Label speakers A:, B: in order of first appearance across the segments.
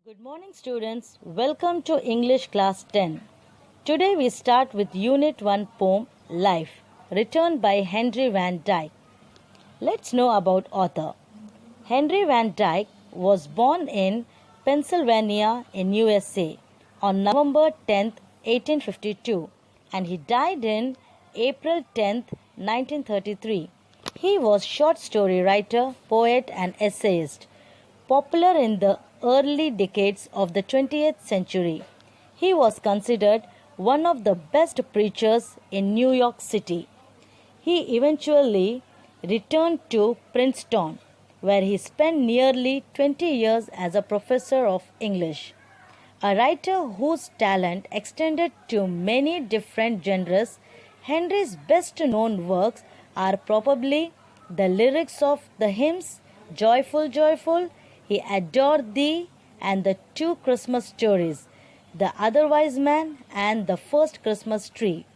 A: Good morning, students. Welcome to English Class 10. Today we start with Unit 1 poem Life, written by Henry Van Dyke. Let's know about author. Henry Van Dyke was born in Pennsylvania in USA on November 10, 1852, and he died in April 10, 1933. He was short story writer, poet and essayist, popular in the early decades of the 20th century. He was considered one of the best preachers in New York City. He eventually returned to Princeton, where he spent nearly 20 years as a professor of English. A writer whose talent extended to many different genres, Henry's best known works are probably the lyrics of the hymns Joyful, Joyful, He Adored Thee, and the two Christmas stories, The Other Wise Man and The First Christmas Tree.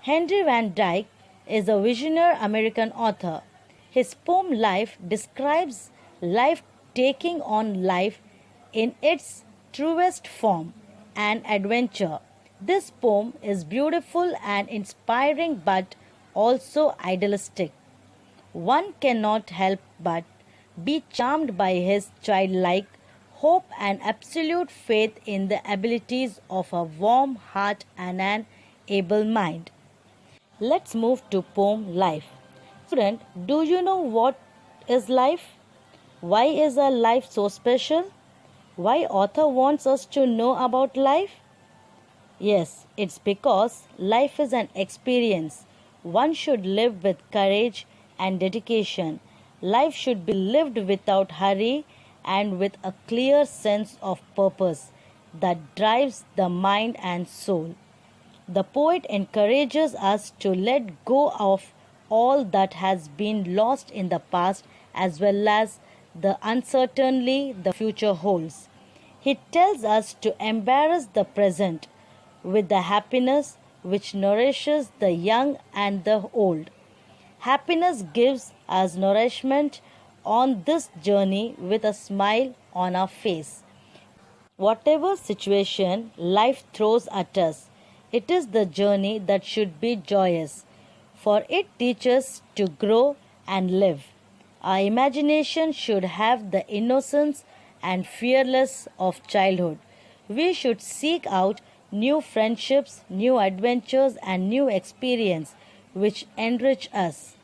A: Henry Van Dyke is a visionary American author. His poem Life describes life taking on life in its truest form, an adventure. This poem is beautiful and inspiring but also idealistic. One cannot help but be charmed by his childlike hope and absolute faith in the abilities of a warm heart and an able mind. Let's move to poem Life. Student, do you know what is life? Why is our life so special? Why author wants us to know about life? Yes, it's because life is an experience. One should live with courage and dedication. Life should be lived without hurry and with a clear sense of purpose that drives the mind and soul. The poet encourages us to let go of all that has been lost in the past as well as the uncertainty the future holds. He tells us to embrace the present with the happiness which nourishes the young and the old. Happiness gives us nourishment on this journey with a smile on our face. Whatever situation life throws at us, it is the journey that should be joyous, for it teaches to grow and live. Our imagination should have the innocence and fearless of childhood. We should seek out new friendships, new adventures, and new experience which enrich us.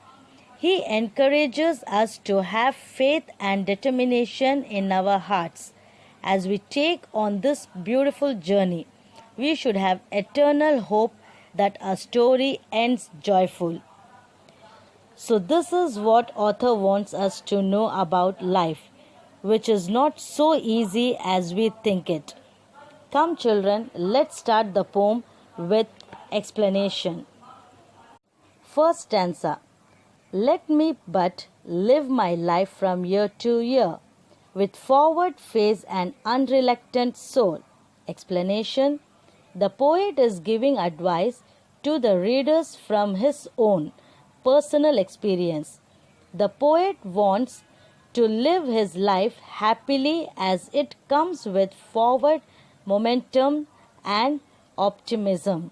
A: He encourages us to have faith and determination in our hearts. As we take on this beautiful journey, we should have eternal hope that our story ends joyful. So this is what author wants us to know about life, which is not so easy as we think it. Come children, let's start the poem with explanation. First stanza. Let me but live my life from year to year, with forward face and unreluctant soul. Explanation. The poet is giving advice to the readers from his own personal experience. The poet wants to live his life happily as it comes with forward momentum and optimism.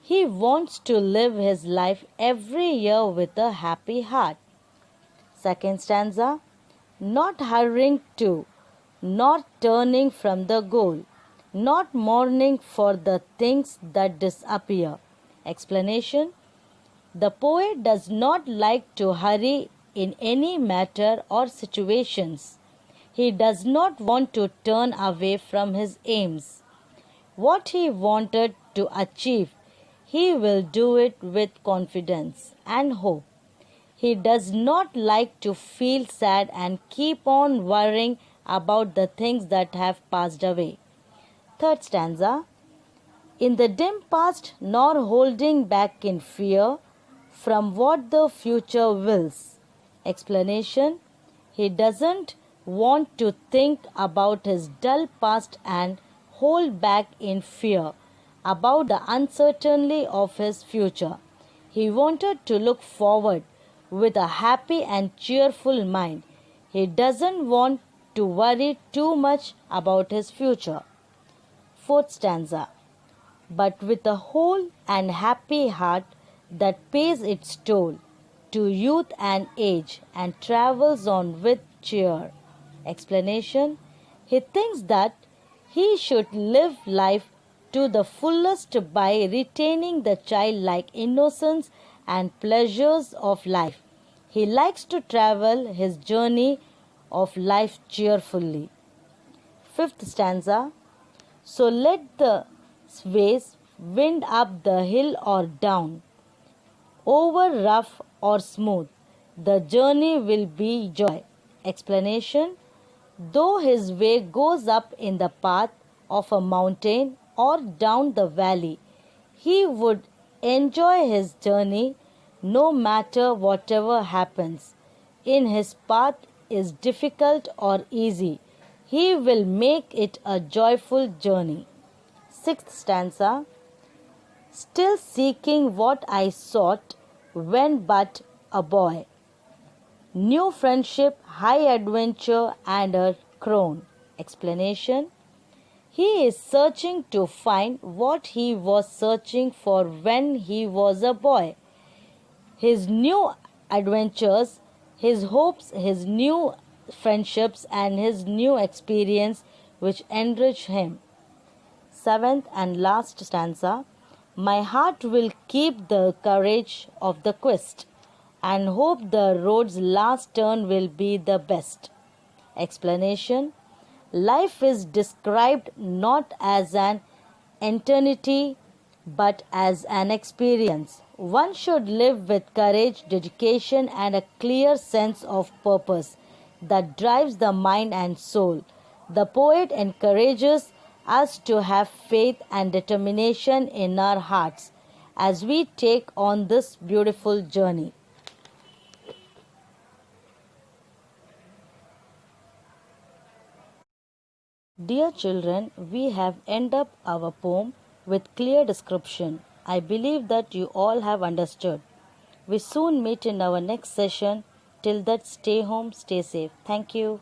A: He wants to live his life every year with a happy heart. Second stanza. Not hurrying to, not turning from the goal, not mourning for the things that disappear. Explanation. The poet does not like to hurry in any matter or situations. He does not want to turn away from his aims. What he wanted to achieve, he will do it with confidence and hope. He does not like to feel sad and keep on worrying about the things that have passed away. Third stanza. In the dim past, nor holding back in fear from what the future wills. Explanation. He doesn't want to think about his dull past and hold back in fear about the uncertainty of his future. He wanted to look forward with a happy and cheerful mind. He doesn't want to worry too much about his future. Fourth stanza. But with a whole and happy heart that pays its toll to youth and age and travels on with cheer. Explanation. He thinks that he should live life to the fullest by retaining the childlike innocence and pleasures of life. He likes to travel his journey of life cheerfully. Fifth stanza. So let the waves wind up the hill or down, over rough or smooth, the journey will be joy. Explanation. Though his way goes up in the path of a mountain or down the valley, he would enjoy his journey no matter whatever happens. In his path is difficult or easy, he will make it a joyful journey. Sixth stanza. Still seeking what I sought when but a boy. New friendship, high adventure, and a crown. Explanation. He is searching to find what he was searching for when he was a boy. His new adventures, his hopes, his new friendships, and his new experience which enrich him. Seventh and last stanza. My heart will keep the courage of the quest and hope the road's last turn will be the best. Explanation. Life is described not as an eternity but as an experience. One should live with courage, dedication, and a clear sense of purpose that drives the mind and soul. The poet encourages us to have faith and determination in our hearts as we take on this beautiful journey. Dear children, we have ended up our poem with clear description. I believe that you all have understood. We soon meet in our next session. Till that, stay home, stay safe. Thank you.